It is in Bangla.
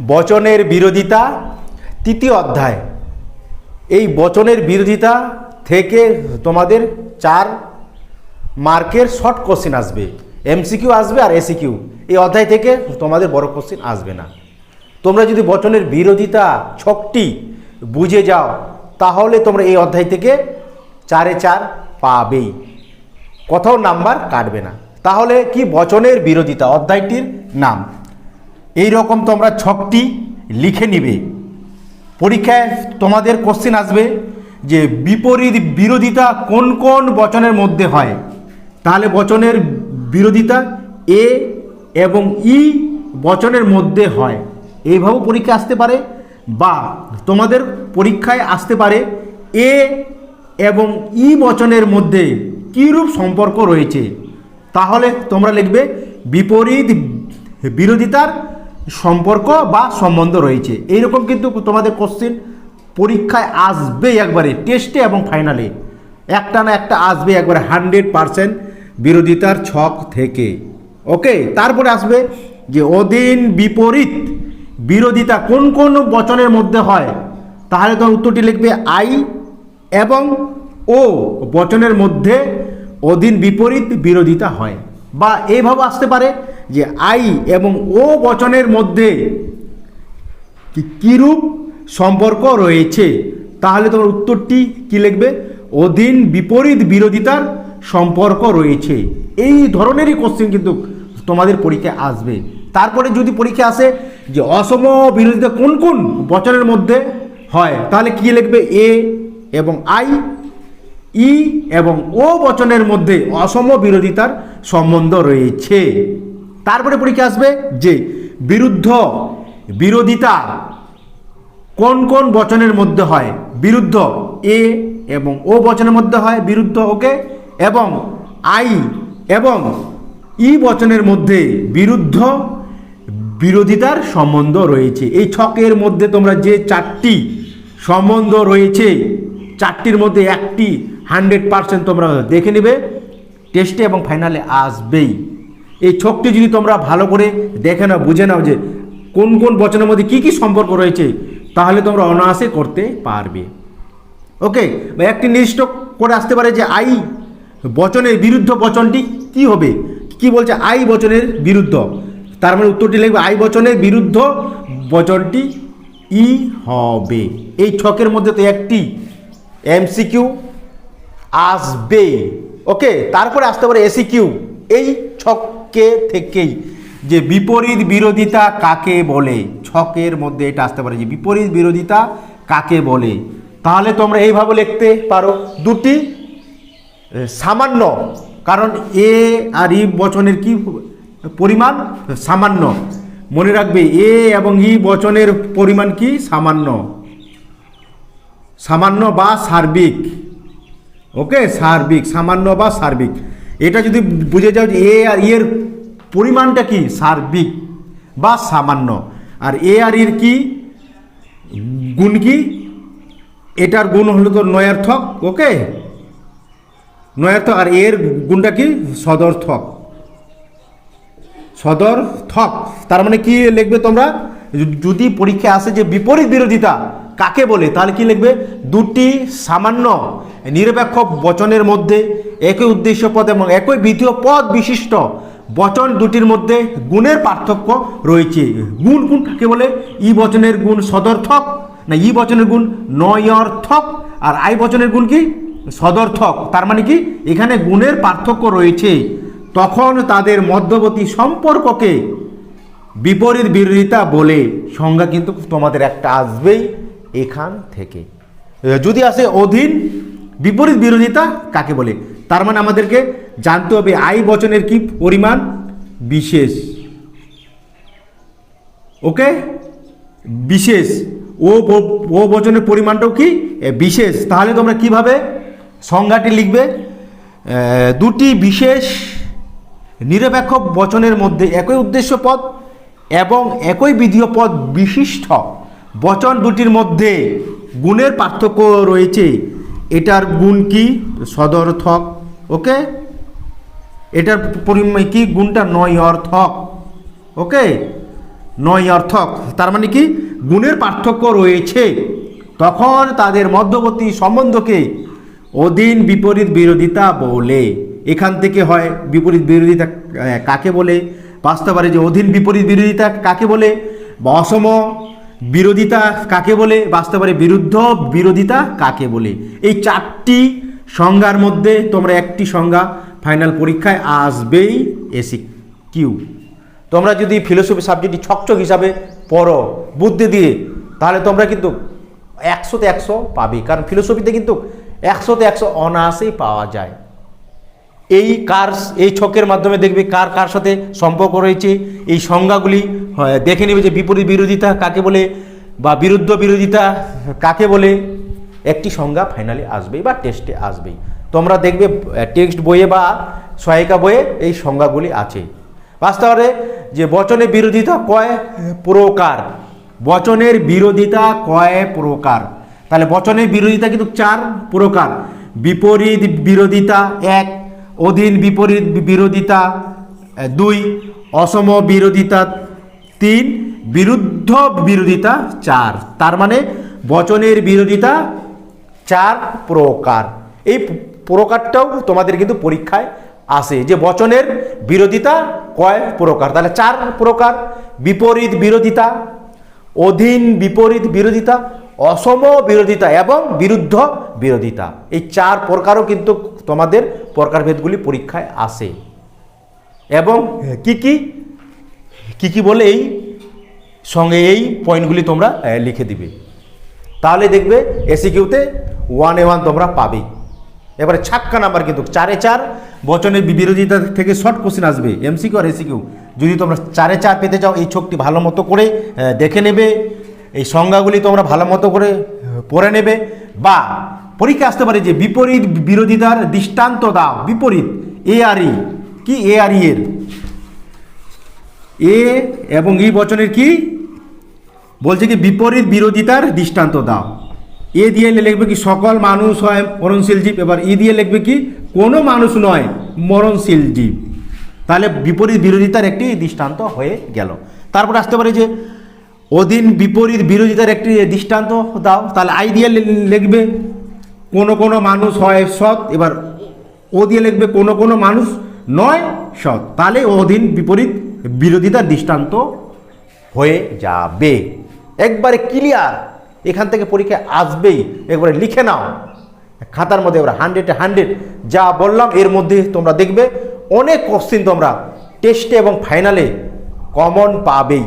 বচনের বিরোধিতা তৃতীয় অধ্যায়। এই বচনের বিরোধিতা থেকে তোমাদের 4 মার্কের শর্ট কোশ্চেন আসবে, এমসিকিউ আসবে আর এসিকিউ। এই অধ্যায় থেকে তোমাদের বড় কোশ্চেন আসবে না। তোমরা যদি বচনের বিরোধিতা ছকটি বুঝে যাও তাহলে তোমরা এই অধ্যায় থেকে 4-এ 4 পাবেই, কোথাও নাম্বার কাটবে না। তাহলে কি বচনের বিরোধিতা অধ্যায়টির নাম। এই রকম তোমরা ছকটি লিখে নিবে। পরীক্ষায় তোমাদের কোশ্চেন আসবে যে বিপরীত বিরোধিতা কোন কোন বচনের মধ্যে হয়। তাহলে বচনের বিরোধিতা এ এবং ই বচনের মধ্যে হয়, এইভাবে পরীক্ষা আসতে পারে। বা তোমাদের পরীক্ষায় আসতে পারে এ এবং ই বচনের মধ্যে কীরূপ সম্পর্ক রয়েছে। তাহলে তোমরা লিখবে বিপরীত বিরোধিতার সম্পর্ক বা সম্বন্ধ রয়েছে। এইরকম কিন্তু তোমাদের কোশ্চেন পরীক্ষায় আসবে, একবারে টেস্টে এবং ফাইনালে একটা না একটা আসবে, একবারে 100% বিরোধিতার ছক থেকে। ওকে, তারপরে আসবে যে অধীন বিপরীত বিরোধিতা কোন কোন বচনের মধ্যে হয়। তাহলে তোমার উত্তরটি লিখবে আই এবং ও বচনের মধ্যে অধীন বিপরীত বিরোধিতা হয়। বা এইভাবে আসতে পারে যে আই এবং ও বচনের মধ্যে কিরূপ সম্পর্ক রয়েছে। তাহলে তোমার উত্তরটি কি লিখবে, অধীন বিপরীত বিরোধিতার সম্পর্ক রয়েছে। এই ধরনেরই কোশ্চেন কিন্তু তোমাদের পরীক্ষায় আসবে। তারপরে যদি পরীক্ষা আসে যে অসম বিরোধিতা কোন কোন বচনের মধ্যে হয়, তাহলে কি লিখবে এ এবং আই, ই এবং ও বচনের মধ্যে অসম বিরোধিতার সম্বন্ধ রয়েছে। তারপরে পরীক্ষা আসবে যে বিরুদ্ধ বিরোধিতা কোন কোন বচনের মধ্যে হয়। বিরুদ্ধ এ এবং ও বচনের মধ্যে হয় বিরুদ্ধ, ওকে, এবং আই এবং ই বচনের মধ্যে বিরুদ্ধ বিরোধিতার সম্বন্ধ রয়েছে। এই ছকের মধ্যে তোমরা যে 4টি সম্বন্ধ রয়েছে, 4টির মধ্যে একটি 100% তোমরা দেখে নেবে, টেস্টে এবং ফাইনালে আসবেই। এই ছকটি যদি তোমরা ভালো করে দেখে নাও, বুঝে নাও যে কোন কোন বচনের মধ্যে কি কি সম্পর্ক রয়েছে, তাহলে তোমরা অনায়াসে করতে পারবে। ওকে, বা একটি নির্দিষ্ট করে আসতে পারে যে আই বচনের বিরুদ্ধ বচনটি কি হবে। কি বলছে, আই বচনের বিরুদ্ধ, তার মানে উত্তরটি লিখবে আই বচনের বিরুদ্ধ বচনটি ই হবে। এই ছকের মধ্যে তো একটি এমসিকিউ আসবে। ওকে, তারপরে আসতে পারে এসিকিউ। এই ছকে থেকেই যে বিপরীত বিরোধিতা কাকে বলে, ছকের মধ্যে এটা আসতে পারে যে বিপরীত বিরোধিতা কাকে বলে। তাহলে তোমরা এইভাবে লিখতে পারো, দুটি সামান্য, কারণ এ আর ই বচনের কি পরিমাণ সামান্য। মনে রাখবে এ এবং ই বচনের পরিমাণ কি সামান্য, সামান্য বা সার্বিক। ওকে, সার্বিক, সামান্য বা সার্বিক। এটা যদি বুঝে যাও যে এ আর ই এর পরিমাণটা কি সার্বিক বা সামান্য, আর এ আর ইর কি গুণ কি, এটার গুণ হলো তো নয়ার্থক। ওকে, নয়ার্থক, আর এর গুণটা কি সদর্থক, সদর্থক। তার মানে কি লিখবে তোমরা, যদি পরীক্ষা আসে যে বিপরীত বিরোধিতা কাকে বলে, তাহলে কি লিখবে, দুটি সামান্য নিরপেক্ষ বচনের মধ্যে একই উদ্দেশ্য পদ এবং একই বিধেয় পদ বিশিষ্ট বচন দুটির মধ্যে গুণের পার্থক্য রয়েছে। গুণ কোন কাকে বলে, ই বচনের গুণ সদর্থক না ই বচনের গুণ নয়ার্থক, আর আই বচনের গুণ কি সদর্থক। তার মানে কি এখানে গুণের পার্থক্য রয়েছে, তখন তাদের মধ্যবর্তী সম্পর্ককে বিপরীত বিরোধিতা বলে। সংজ্ঞা কিন্তু তোমাদের একটা আসবেই এখান থেকে। যদি আসে অধীন বিপরীত বিরোধিতা কাকে বলে, তার মানে আমাদেরকে জানতে হবে আই বচনের কি পরিমাণ বিশেষ। ওকে, বিশেষ, ও বচনের পরিমাণটাও কি বিশেষ। তাহলে তোমরা কিভাবে সংজ্ঞাটি লিখবে, দুটি বিশেষ নিরপেক্ষ বচনের মধ্যে একই উদ্দেশ্য পদ এবং একই বিধেয় পদ বিশিষ্ট বচন দুটির মধ্যে গুণের পার্থক্য রয়েছে। এটার গুণ কি সদর্থক। ওকে, এটার পরিমাণ কি গুণটা নয়ার্থক। ওকে, নয় অর্থক, তার মানে কি গুণের পার্থক্য রয়েছে, তখন তাদের মধ্যবর্তী সম্বন্ধকে অধীন বিপরীত বিরোধিতা বলে। এখান থেকে হয় বিপরীত বিরোধিতা কাকে বলে, বাস্তব পারে যে অধীন বিপরীত বিরোধিতা কাকে বলে, বা অসম বিরোধিতা কাকে বলে, বাস্তব পারে বিরুদ্ধ বিরোধিতা কাকে বলে। এই চারটি সংজ্ঞার মধ্যে তোমরা একটি সংজ্ঞা ফাইনাল পরীক্ষায় আসবেই, এসিকিউ। তোমরা যদি ফিলোসফি সাবজেক্টটি ছকছক হিসাবে পড়ো বুদ্ধি দিয়ে, তাহলে তোমরা কিন্তু 100তে 100 পাবে, কারণ ফিলোসফিতে কিন্তু 100তে 100 অনায়াসেই পাওয়া যায়। এই ছকের মাধ্যমে দেখবে কার কার সাথে সম্পর্ক রয়েছে, এই সংজ্ঞাগুলি দেখে নেবে যে বিপরীত বিরোধিতা কাকে বলে বা বিরুদ্ধ বিরোধিতা কাকে বলে। একটি সংজ্ঞা ফাইনালি আসবেই বা টেস্টে আসবেই। তোমরা দেখবে টেক্সট বইয়ে বা সহায়িকা বইয়ে এই সংজ্ঞাগুলি আছে। বাস্তবে যে বচনের বিরোধিতা কয় প্রকার, বচনের বিরোধিতা কয় প্রকার, তাহলে বচনের বিরোধিতা কিন্তু 4 প্রকার। বিপরীত বিরোধিতা 1, অধীন বিপরীত বিরোধিতা 2, অসম বিরোধিতা 3, বিরুদ্ধ বিরোধিতা 4। তার মানে বচনের বিরোধিতা 4 প্রকার। এই প্রকারটাও তোমাদের কিন্তু পরীক্ষায় আসে যে বচনের বিরোধিতা কয় প্রকার, তাহলে 4 প্রকার। বিপরীত বিরোধিতা, অধীন বিপরীত বিরোধিতা, অসম বিরোধিতা এবং বিরুদ্ধ বিরোধিতা। এই 4 প্রকারও কিন্তু তোমাদের প্রকারভেদগুলি পরীক্ষায় আসে। এবং কি কি বলে এই সঙ্গে এই পয়েন্টগুলি তোমরা লিখে দিবে, তাহলে দেখবে এসিকিউতে 1A1 তোমরা পাবেই। এবারে 6 নাম্বার কিন্তু 4-এ 4 বচনের বিরোধিতা থেকে শর্ট কোশ্চেন আসবে, এমসিকিউ আর এসিকিউ। যদি তোমরা 4-এ 4 পেতে চাও, এই ছকটি ভালো মতো করে দেখে নেবে, এই সংজ্ঞাগুলি তোমরা ভালো মতো করে পড়ে নেবে। বা পরীক্ষা আসতে পারে যে বিপরীত বিরোধিতার দৃষ্টান্ত দাও। বিপরীত ARE কি, ARE এর এ এবং ই বচনের কি বলছে কি বিপরীত বিরোধিতার দৃষ্টান্ত দাও। এ দিয়ে লিখবে কি সকল মানুষ হয় মরণশীল জীব, এবার ই দিয়ে লিখবে কি কোনো মানুষ নয় মরণশীল জীব। তাহলে বিপরীত বিরোধিতার একটি দৃষ্টান্ত হয়ে গেল। তারপরে আসতে পারে যে অধীন বিপরীত বিরোধিতার একটি দৃষ্টান্ত দাও, তাহলে আই দিয়ে লিখবে কোনো মানুষ হয় সৎ, এবার ও দিয়ে লিখবে কোনো মানুষ নয় সৎ, তাহলে অধীন বিপরীত বিরোধিতার দৃষ্টান্ত হয়ে যাবে। একবারে ক্লিয়ার, এখান থেকে পরীক্ষায় আসবেই, একবারে লিখে নাও খাতার মধ্যে। এবার 100-এ 100 যা বললাম এর মধ্যে তোমরা দেখবে অনেক কোশ্চেন তোমরা টেস্টে এবং ফাইনালে কমন পাবেই।